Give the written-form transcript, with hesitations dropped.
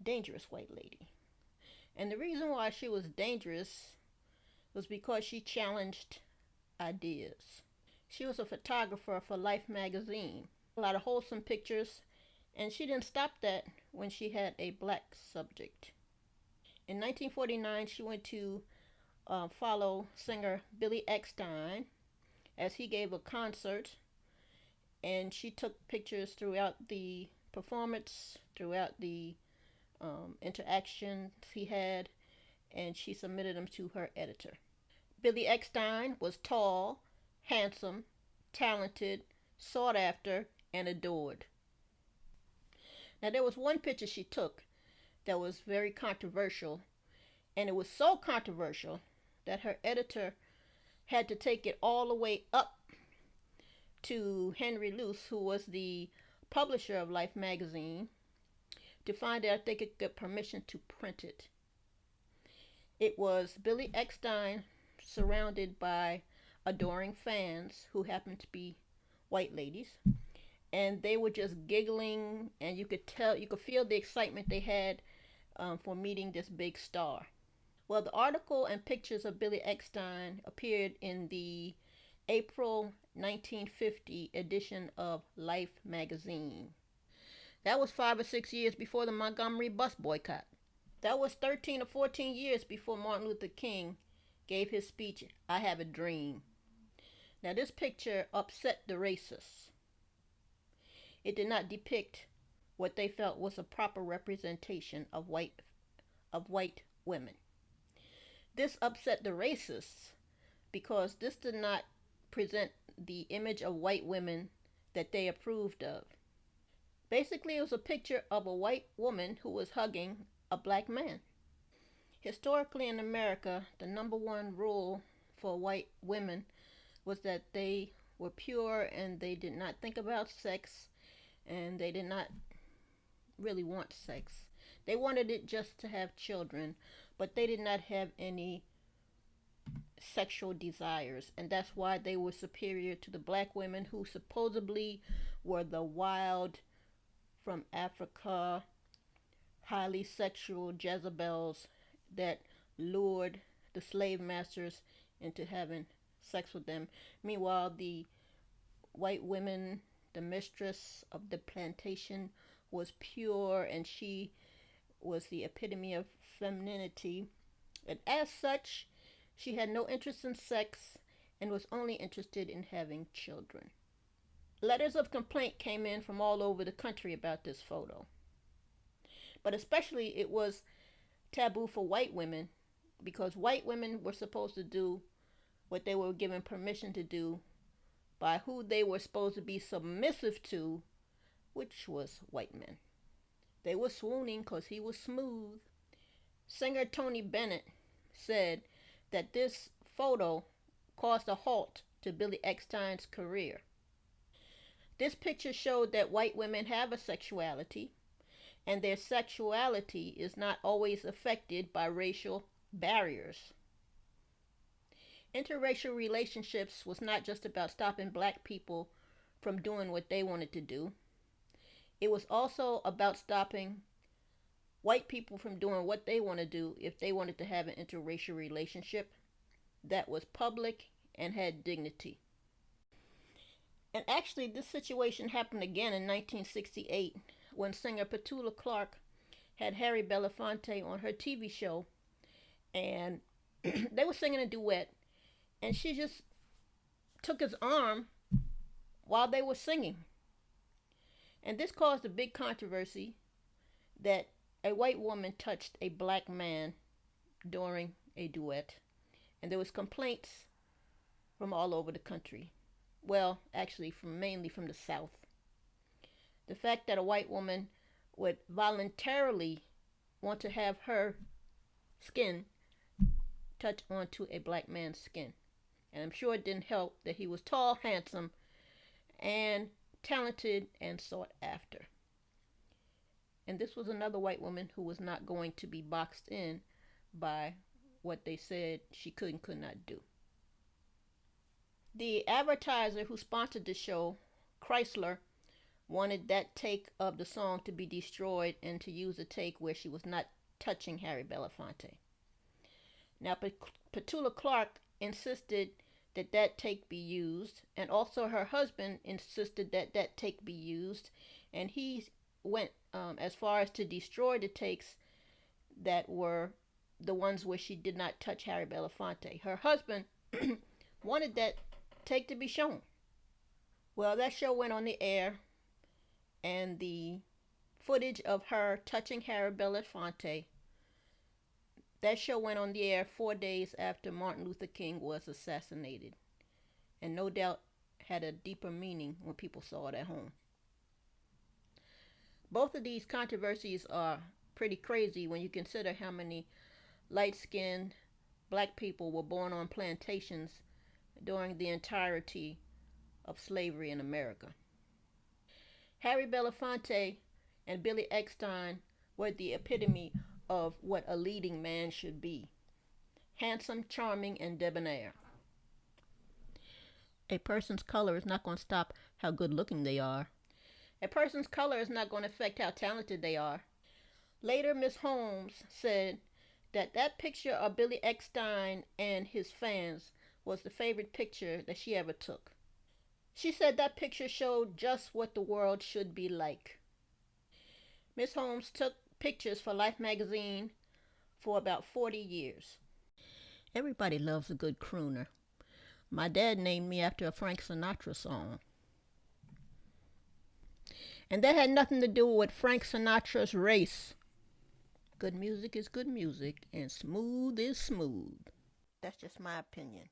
dangerous white lady. And the reason why she was dangerous was because she challenged ideas. She was a photographer for Life magazine. A lot of wholesome pictures, and she didn't stop that when she had a black subject. In 1949, she went to follow singer Billy Eckstine as he gave a concert, and she took pictures throughout the performance, throughout the interactions he had, and she submitted them to her editor. Billy Eckstine was tall, handsome, talented, sought after, and adored. Now, there was one picture she took that was very controversial, and it was so controversial that her editor had to take it all the way up to Henry Luce, who was the publisher of Life magazine, to find out if they could get permission to print it. It was Billy Eckstine surrounded by adoring fans who happened to be white ladies, and they were just giggling, and you could feel the excitement they had for meeting this big star. Well, the article and pictures of Billy Eckstine appeared in the April 1950 edition of Life magazine. That was 5 or 6 years before the Montgomery bus boycott. That was 13 or 14 years before Martin Luther King gave his speech, I Have a Dream. Now, this picture upset the racists. It did not depict what they felt was a proper representation of white women. This upset the racists because this did not present the image of white women that they approved of. Basically, it was a picture of a white woman who was hugging a black man. Historically in America, the number one rule for white women was that they were pure and they did not think about sex, and they did not really want sex. They wanted it just to have children, but they did not have any sexual desires, and that's why they were superior to the black women who supposedly were the wild from Africa, highly sexual Jezebels that lured the slave masters into having sex with them. Meanwhile, the white women, the mistress of the plantation, was pure, and she was the epitome of femininity. And as such, she had no interest in sex and was only interested in having children. Letters of complaint came in from all over the country about this photo. But especially it was taboo for white women, because white women were supposed to do what they were given permission to do by who they were supposed to be submissive to, which was white men. They were swooning because he was smooth. Singer Tony Bennett said that this photo caused a halt to Billy Eckstine's career. This picture showed that white women have a sexuality, and their sexuality is not always affected by racial barriers. Interracial relationships was not just about stopping black people from doing what they wanted to do. It was also about stopping white people from doing what they want to do if they wanted to have an interracial relationship that was public and had dignity. And actually, this situation happened again in 1968 when singer Petula Clark had Harry Belafonte on her TV show, and they were singing a duet, and she just took his arm while they were singing. And this caused a big controversy that a white woman touched a black man during a duet, and there was complaints from all over the country. Well, actually, mainly from the South. The fact that a white woman would voluntarily want to have her skin touch onto a black man's skin. And I'm sure it didn't help that he was tall, handsome, and talented and sought after. And this was another white woman who was not going to be boxed in by what they said she could and could not do. The advertiser who sponsored the show, Chrysler, wanted that take of the song to be destroyed and to use a take where she was not touching Harry Belafonte. Now, Petula Clark insisted that that take be used, and also her husband insisted that that take be used, and he went as far as to destroy the takes that were the ones where she did not touch Harry Belafonte. Her husband wanted that take to be shown. Well, that show went on the air, and the footage of her touching Harry Belafonte, that show went on the air 4 days after Martin Luther King was assassinated, and no doubt had a deeper meaning when people saw it at home. Both of these controversies are pretty crazy when you consider how many light-skinned black people were born on plantations during the entirety of slavery in America. Harry Belafonte and Billy Eckstine were the epitome of what a leading man should be: handsome, charming, and debonair. A person's color is not going to stop how good looking they are. A person's color is not going to affect how talented they are. Later, Miss Holmes said that that picture of Billy Eckstine and his fans was the favorite picture that she ever took. She said that picture showed just what the world should be like. Miss Holmes took pictures for Life magazine for about 40 years. Everybody loves a good crooner. My dad named me after a Frank Sinatra song. And that had nothing to do with Frank Sinatra's race. Good music is good music, and smooth is smooth. That's just my opinion.